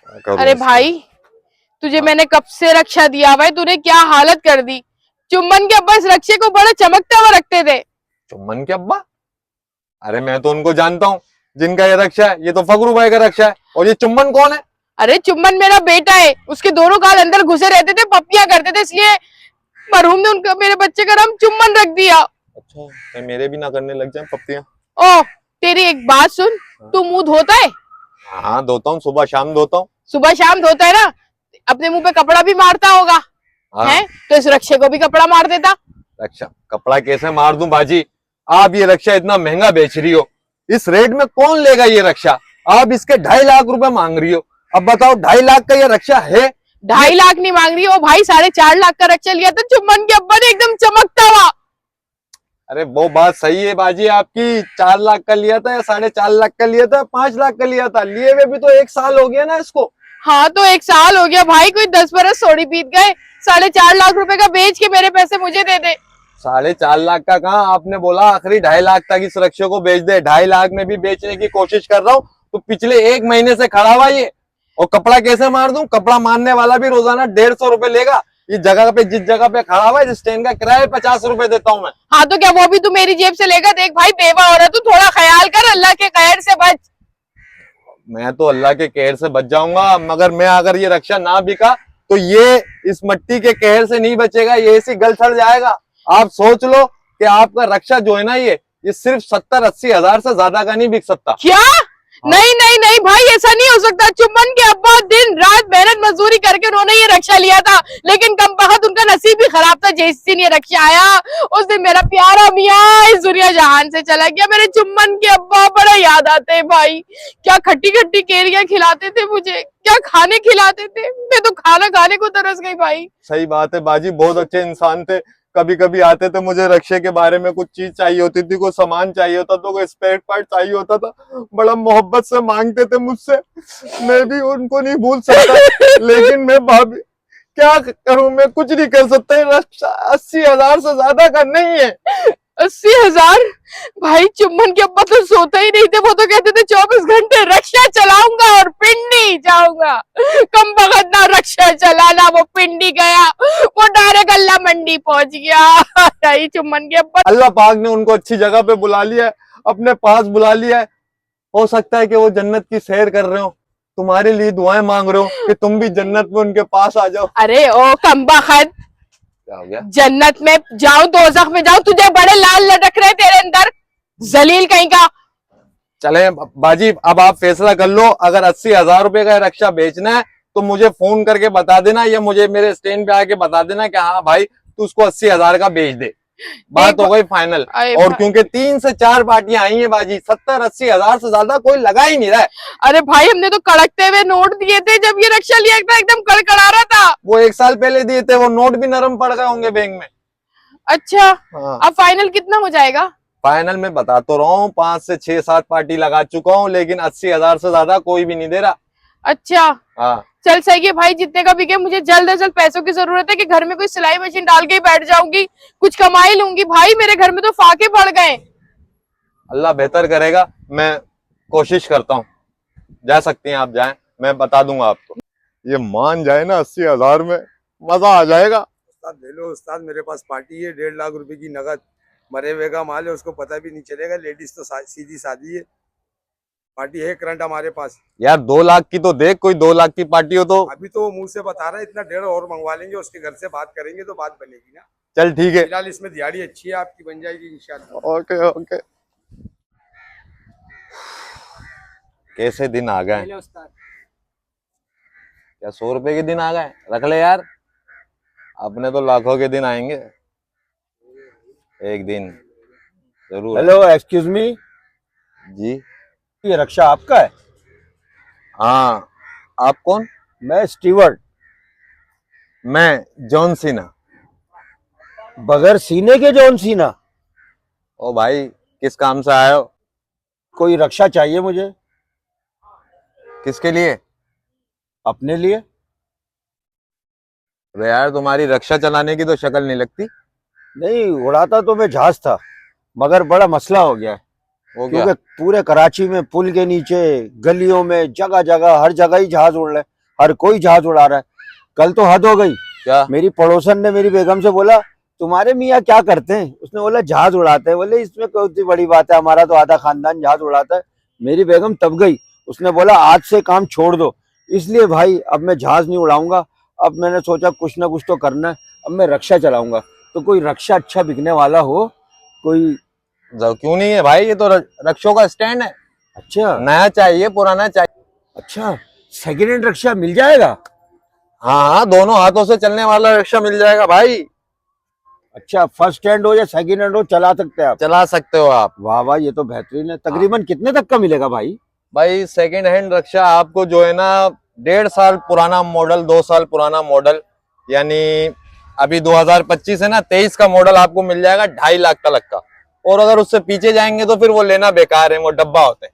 अरे भाई, तुझे मैंने कब से रक्षा दिया भाई, तूने क्या हालत कर दी। चुम्बन के अब्बा इस रक्षे को बड़ा चमकता हुआ रखते थे। चुम्बन के अब्बा? अरे मैं तो उनको जानता हूँ जिनका ये रक्षा है। ये तो फकरू भाई का रक्षा है। और ये चुम्बन कौन है? अरे चुम्बन मेरा बेटा है, उसके दोनों गाल अंदर घुसे रहते थे, पप्पियां करते थे, इसलिए मरहूम ने उनका मेरे बच्चे का नाम चुम्बन रख दिया। अच्छा, मैं मेरे भी ना करने लग जाए पप्पियां। ओ, तेरी एक बात सुन, तू मुंह धोता है? हाँ धोता हूँ, सुबह शाम धोता हूँ। सुबह शाम धोता है ना, अपने मुंह पे कपड़ा भी मारता होगा। हाँ। है तो इस रक्षे को भी कपड़ा मार देता। रक्षा कपड़ा कैसे मार दूं बाजी? आप ये रक्षा इतना महंगा बेच रही हो, इस रेट में कौन लेगा ये रक्षा? आप इसके 2.5 लाख रुपए मांग रही हो। अब बताओ 2.5 लाख का ये रक्षा है? 2.5 लाख नहीं मांग रही हो भाई, 4.5 लाख का रक्षा लिया था चुम्बन के अब्बा ने, एकदम चमकता हुआ। अरे वो बात सही है बाजी आपकी, 4 लाख का लिया था या 4.5 लाख का लिया था, 5 लाख का लिया था, लिए हुए भी तो 1 साल हो गया ना इसको। हाँ तो 1 साल हो गया भाई, कोई 10 बरस थोड़ी बीत गए। 4.5 लाख रुपए का बेच के मेरे पैसे मुझे दे दे। 4.5 लाख का कहाँ, आपने बोला आखिरी 2.5 लाख तक इस रक्षे को बेच दे। 2.5 लाख में भी बेचने की कोशिश कर रहा हूँ, तो पिछले 1 महीने से खड़ा हुआ ये। और कपड़ा कैसे मार दूं? कपड़ा मारने वाला भी रोजाना 150 रुपए लेगा। इस जगह पे, जिस जगह पे खड़ा हुआ है, इस स्टैंड का किराया 50 रुपए देता हूँ मैं। हाँ तो क्या वो भी तू मेरी जेब से लेगा? देख भाई, बेवा हो रहा, तू थोड़ा ख्याल कर, अल्लाह के कहर से बच। मैं तो अल्लाह के कहर से बच जाऊंगा, मगर मैं अगर ये रक्षा ना बिका तो ये इस मट्टी के कहर से नहीं बचेगा, ये ऐसी गल सड़ जाएगा। आप सोच लो कि आपका रक्षा जो है ना, ये सिर्फ 70-80 हजार से ज्यादा का नहीं बिक सकता। क्या? नहीं नहीं नहीं भाई, ऐसा नहीं हो सकता। चुम्बन के अब्बा दिन रात मेहनत मजदूरी करके उन्होंने ये रक्षा लिया था, लेकिन कम बखत उनका नसीब भी खराब था। जिस दिन ये रक्षा आया, उस दिन मेरा प्यारा मियाँ इस दुनिया जहान से चला गया। मेरे चुम्बन के अब्बा बड़ा याद आते हैं भाई। क्या खट्टी खट्टी केरियां खिलाते थे मुझे, क्या खाने खिलाते थे। मैं तो खाना खाने को तरस गई भाई। सही बात है बाजी, बहुत अच्छे इंसान थे। कभी कभी आते थे, मुझे रक्षे के बारे में कुछ चीज चाहिए होती थी, कोई सामान चाहिए होता था, कोई स्पेयर पार्ट चाहिए होता था, बड़ा मोहब्बत से मांगते थे मुझसे। मैं भी उनको नहीं भूल सकता, लेकिन मैं भाभी क्या करूं, मैं कुछ नहीं कर सकता। ये रक्षा 80 हजार से ज्यादा का नहीं है। 80,000? भाई चुम्बन के अब्बा तो सोते ही नहीं थे, वो तो कहते थे 24 घंटे रक्षा चलाऊंगा और पिंडी जाऊंगा। कम बखत ना रक्षा चलाना, वो पिंडी गया, वो डायरेक्ट अल्लाह मंडी पहुंच गया। भाई चुम्बन के अब्बा, अल्लाह पाक ने उनको अच्छी जगह पे बुला लिया है, अपने पास बुला लिया है। हो सकता है कि वो जन्नत की सैर कर रहे हो, तुम्हारे लिए दुआएं मांग रहे हो कि तुम भी जन्नत में उनके पास आ जाओ। अरे ओ कम बखत, क्या हो गया? जन्नत में जाऊं दोजख में जाऊं? तुझे बड़े लाल लटक रहे तेरे अंदर, जलील कहीं का। चले बाजी, अब आप फैसला कर लो। अगर 80 हजार रुपए का रक्षा बेचना है तो मुझे फोन करके बता देना, या मुझे मेरे स्टैंड पे आके बता देना कि हाँ भाई तू उसको 80 हजार का बेच दे। बात हो गई फाइनल। और क्योंकि 3 से 4 पार्टियां आई हैं बाजी, 70-80 हजार से ज्यादा कोई लगा ही नहीं रहा है। अरे भाई, हमने तो कड़कते हुए नोट दिए थे जब ये रक्षा लिया था, एकदम कड़कड़ा रहा था। वो 1 साल पहले दिए थे, वो नोट भी नरम पड़ गए होंगे बैंक में। अच्छा, हाँ। अब फाइनल कितना हो जाएगा? फाइनल में बता तो रहा हूँ, 5 से 6-7 पार्टी लगा चुका हूँ, लेकिन 80 हजार से ज्यादा कोई भी नहीं दे रहा। अच्छा हाँ चल सही है भाई, जितने का बिके। मुझे जल्द से जल्द पैसों की जरूरत है कि घर में कोई सिलाई मशीन डाल के ही बैठ जाऊंगी, कुछ कमाई लूंगी। भाई मेरे घर में तो फाके पड़ गए। अल्लाह बेहतर करेगा, मैं कोशिश करता हूँ। जा सकती हैं आप, जाएं, मैं बता दूंगा आपको। ये मान जाए ना 80 हजार में, मजा आ जाएगा। उस्ताद ले लो उस्ताद, मेरे पास पार्टी है, 1.5 लाख रुपए की नगद। मरे हुए का माल है, उसको पता भी नहीं चलेगा। लेडीज तो सीधी सादी है। पार्टी है करंट हमारे पास। यार 2 लाख की तो देख, कोई 2 लाख की पार्टी हो तो। अभी तो वो मुंह से बता रहा है, इतना 1.5 और मंगवा लेंगे, उसके घर से बात करेंगे तो बात बनेगी ना। चल ठीक है, फिलहाल इसमें दिहाड़ी अच्छी है, आपकी बन जाएगी इंशाल्लाह। Okay okay. कैसे दिन आ गए? क्या 100 रुपए के दिन आ गए? रख ले यार, अपने तो लाखों के दिन आएंगे एक दिन जरूर। हेलो, एक्सक्यूज मी, जी ये रक्षा आपका है? हाँ, आप कौन? मैं स्टीवर्ड। मैं जॉन सीना। बगैर सीने के जॉन सीना? ओ भाई, किस काम से आए हो? कोई रक्षा चाहिए मुझे। किसके लिए? अपने लिए। अरे यार, तुम्हारी रक्षा चलाने की तो शक्ल नहीं लगती। नहीं, उड़ाता तो मैं जहाज था, मगर बड़ा मसला हो गया है। वो क्या? क्योंकि पूरे कराची में पुल के नीचे, गलियों में, जगह जगह, हर जगह ही जहाज उड़ रहे हैं। हर कोई जहाज उड़ा रहा है। कल तो हद हो गई, क्या? मेरी पड़ोसन ने मेरी बेगम से बोला तुम्हारे मियाँ क्या करते हैं? उसने बोला जहाज उड़ाते हैं। बोले इसमें कौन सी बड़ी बात है, हमारा तो आधा खानदान जहाज उड़ाता है। मेरी बेगम तब गई, उसने बोला आज से काम छोड़ दो। इसलिए भाई अब मैं जहाज नहीं उड़ाऊंगा। अब मैंने सोचा कुछ ना कुछ तो करना है, अब मैं रक्षा चलाऊंगा। तो कोई रक्षा अच्छा बिकने वाला हो कोई? क्यों नहीं है भाई, ये तो रक्षों का स्टैंड है। अच्छा नया चाहिए पुराना चाहिए? अच्छा, सेकेंड हैंड रक्षा मिल जाएगा? हाँ, दोनों हाथों से चलने वाला रिक्शा मिल जाएगा भाई। अच्छा, फर्स्ट हैंड हो या सेकेंड हैंड हो चला सकते हैं आप? चला सकते हो आप। वाह वाह, ये तो बेहतरीन है। तकरीबन कितने तक का मिलेगा भाई? भाई सेकंड हैंड रिक्शा आपको जो है ना 1.5 साल पुराना मॉडल, 2 साल पुराना मॉडल, यानी अभी 2025 है ना, 23 का मॉडल आपको मिल जाएगा 2.5 लाख तक का। और अगर उससे पीछे जाएंगे तो फिर वो लेना बेकार है, वो डब्बा होते हैं।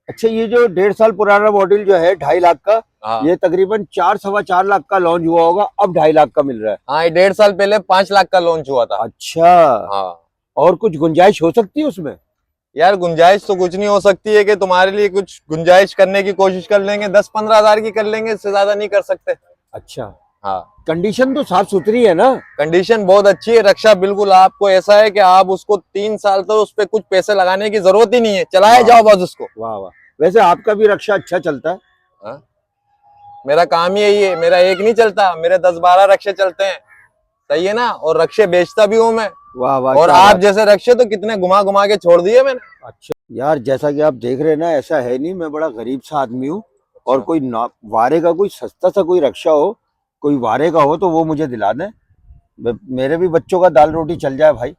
अच्छा, ये जो 1.5 साल पुराना मॉडल जो है 2.5 लाख का, हाँ ये तकरीबन 4-4.25 लाख का लॉन्च हुआ होगा, अब 2.5 लाख का मिल रहा है। हाँ, ये 1.5 साल पहले 5 लाख का लॉन्च हुआ था। अच्छा, हाँ और कुछ गुंजाइश हो सकती है उसमें? यार, गुंजाइश तो कुछ नहीं हो सकती है कि तुम्हारे लिए कुछ गुंजाइश करने की कोशिश कर लेंगे, 10-15 हजार की कर लेंगे, इससे ज्यादा नहीं कर सकते। अच्छा, हाँ, कंडीशन तो साफ सुथरी है ना? कंडीशन बहुत अच्छी है। रक्षा बिल्कुल आपको ऐसा है कि आप उसको 3 साल तो उस पे कुछ पैसे लगाने की जरूरत ही नहीं है, चलाए जाओ बस उसको। वाह वाह, वैसे आपका भी रक्षा अच्छा चलता है। हाँ? मेरा काम ही यही है, मेरा एक नहीं चलता, मेरे 10-12 रक्षे चलते हैं, सही है ना। और रक्षे बेचता भी हूँ मैं। वाह वाह, और क्या आप बात। जैसे रक्षे तो कितने घुमा घुमा के छोड़ दिए मैंने। अच्छा यार, जैसा कि आप देख रहे हैं ना, ऐसा है नहीं, मैं बड़ा गरीब सा आदमी हूँ। और कोई वारे का कोई सस्ता सा कोई रक्षा हो, कोई वारे का हो तो वो मुझे दिला दें। मेरे भी बच्चों का दाल रोटी चल जाए भाई।